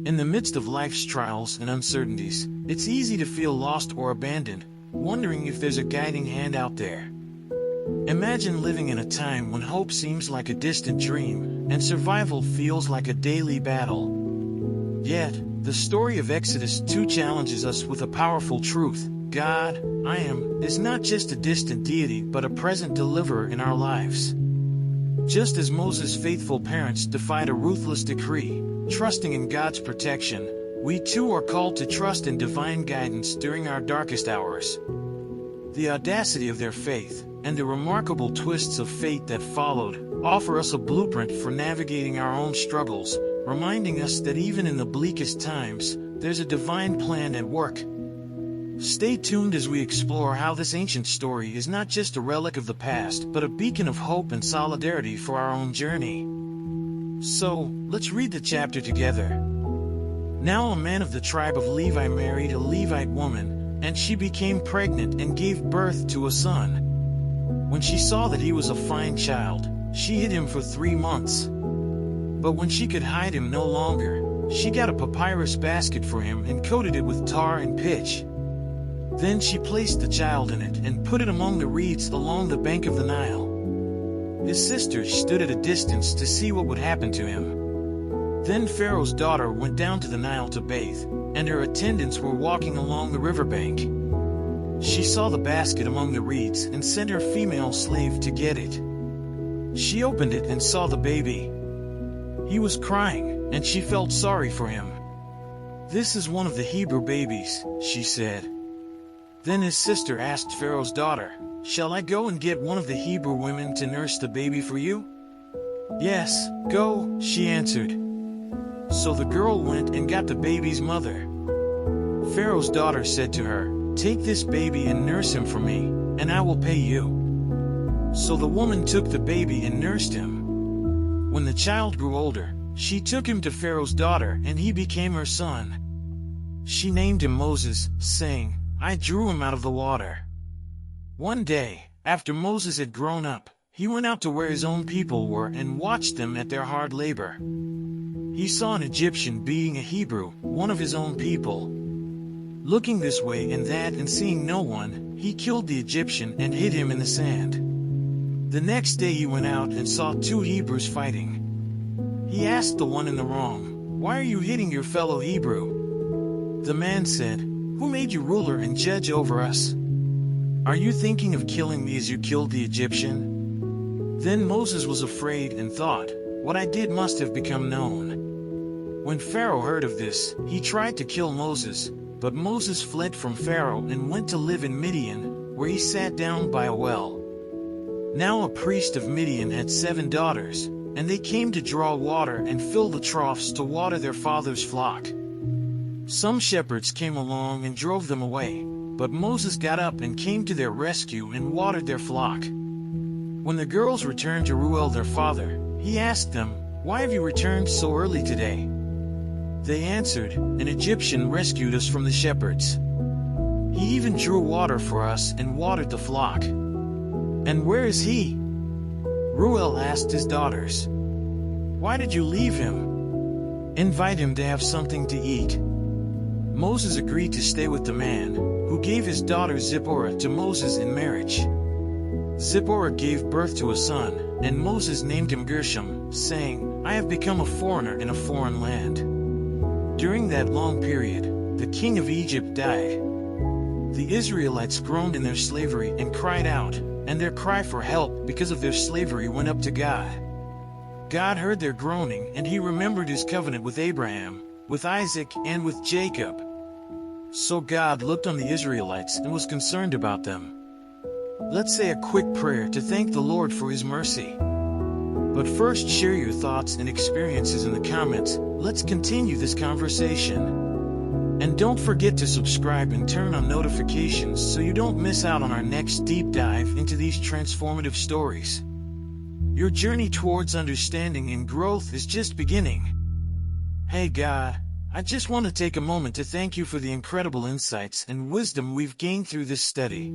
In the midst of life's trials and uncertainties, it's easy to feel lost or abandoned, wondering if there's a guiding hand out there. Imagine living in a time when hope seems like a distant dream, and survival feels like a daily battle. Yet, the story of Exodus 2 challenges us with a powerful truth. God, I Am, is not just a distant deity but a present deliverer in our lives. Just as Moses' faithful parents defied a ruthless decree, trusting in God's protection, we too are called to trust in divine guidance during our darkest hours. The audacity of their faith, and the remarkable twists of fate that followed, offer us a blueprint for navigating our own struggles, reminding us that even in the bleakest times, there's a divine plan at work. Stay tuned as we explore how this ancient story is not just a relic of the past, but a beacon of hope and solidarity for our own journey. So, let's read the chapter together. Now a man of the tribe of Levi married a Levite woman, and she became pregnant and gave birth to a son. When she saw that he was a fine child, she hid him for 3 months. But when she could hide him no longer, she got a papyrus basket for him and coated it with tar and pitch. Then she placed the child in it and put it among the reeds along the bank of the Nile. His sisters stood at a distance to see what would happen to him. Then Pharaoh's daughter went down to the Nile to bathe, and her attendants were walking along the riverbank. She saw the basket among the reeds and sent her female slave to get it. She opened it and saw the baby. He was crying, and she felt sorry for him. "This is one of the Hebrew babies," she said. Then his sister asked Pharaoh's daughter, "Shall I go and get one of the Hebrew women to nurse the baby for you?" "Yes, go," she answered. So the girl went and got the baby's mother. Pharaoh's daughter said to her, "Take this baby and nurse him for me, and I will pay you." So the woman took the baby and nursed him. When the child grew older, she took him to Pharaoh's daughter, and he became her son. She named him Moses, saying, "I drew him out of the water." One day, after Moses had grown up, he went out to where his own people were and watched them at their hard labor. He saw an Egyptian beating a Hebrew, one of his own people. Looking this way and that and seeing no one, he killed the Egyptian and hid him in the sand. The next day he went out and saw 2 Hebrews fighting. He asked the one in the wrong, "Why are you hitting your fellow Hebrew?" The man said, "Who made you ruler and judge over us? Are you thinking of killing me as you killed the Egyptian?" Then Moses was afraid and thought, "What I did must have become known." When Pharaoh heard of this, he tried to kill Moses, but Moses fled from Pharaoh and went to live in Midian, where he sat down by a well. Now a priest of Midian had 7 daughters, and they came to draw water and fill the troughs to water their father's flock. Some shepherds came along and drove them away, but Moses got up and came to their rescue and watered their flock. When the girls returned to Reuel their father, he asked them, "Why have you returned so early today?" They answered, "An Egyptian rescued us from the shepherds. He even drew water for us and watered the flock." "And where is he?" Reuel asked his daughters. "Why did you leave him? Invite him to have something to eat." Moses agreed to stay with the man, who gave his daughter Zipporah to Moses in marriage. Zipporah gave birth to a son, and Moses named him Gershom, saying, "I have become a foreigner in a foreign land." During that long period, the king of Egypt died. The Israelites groaned in their slavery and cried out, and their cry for help because of their slavery went up to God. God heard their groaning, and he remembered his covenant with Abraham, with Isaac, and with Jacob. So God looked on the Israelites and was concerned about them. Let's say a quick prayer to thank the Lord for his mercy. But first, share your thoughts and experiences in the comments. Let's continue this conversation. And don't forget to subscribe and turn on notifications so you don't miss out on our next deep dive into these transformative stories. Your journey towards understanding and growth is just beginning. Hey God, I just want to take a moment to thank you for the incredible insights and wisdom we've gained through this study.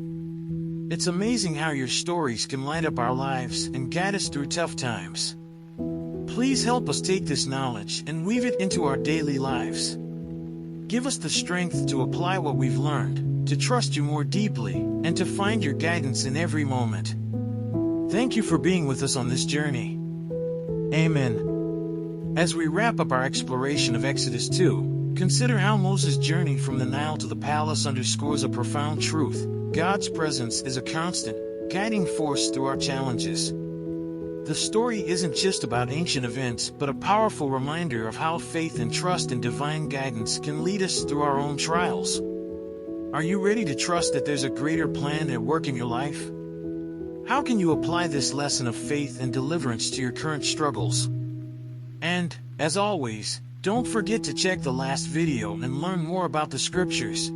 It's amazing how your stories can light up our lives and guide us through tough times. Please help us take this knowledge and weave it into our daily lives. Give us the strength to apply what we've learned, to trust you more deeply, and to find your guidance in every moment. Thank you for being with us on this journey. Amen. As we wrap up our exploration of Exodus 2, consider how Moses' journey from the Nile to the palace underscores a profound truth. God's presence is a constant, guiding force through our challenges. The story isn't just about ancient events, but a powerful reminder of how faith and trust in divine guidance can lead us through our own trials. Are you ready to trust that there's a greater plan at work in your life? How can you apply this lesson of faith and deliverance to your current struggles? And, as always, don't forget to check the last video and learn more about the scriptures.